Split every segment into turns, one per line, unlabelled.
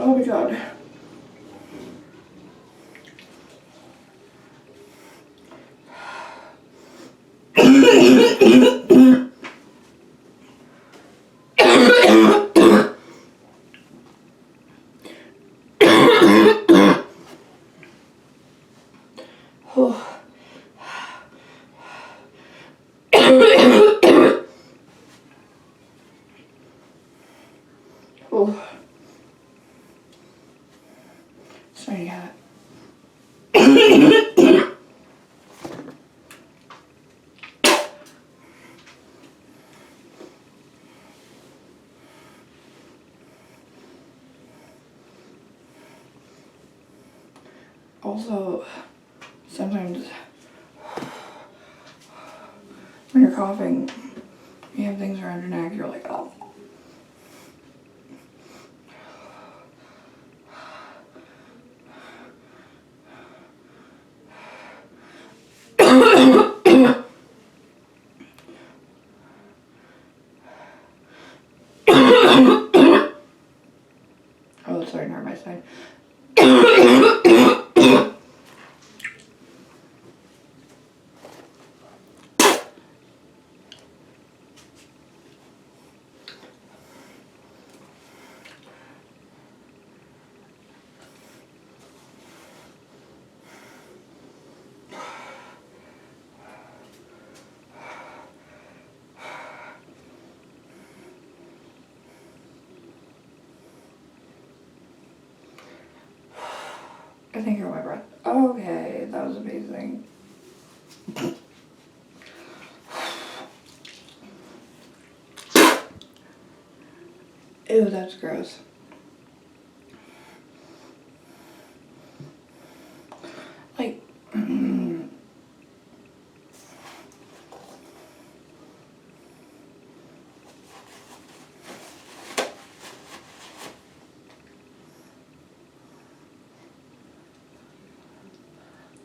Oh my god. Oh. Oh. Sorry, cat. Also, sometimes when you're coughing, you have things around your neck, you're like, oh. Oh, it's starting to hurt my side. I think you're my breath. Okay, that was amazing. Ew, that's gross. Like,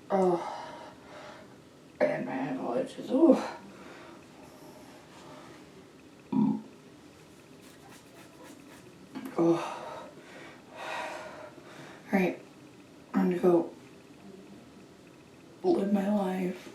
oh, and my asshole itches. Ooh. Oh. Alright, I'm gonna go live my life.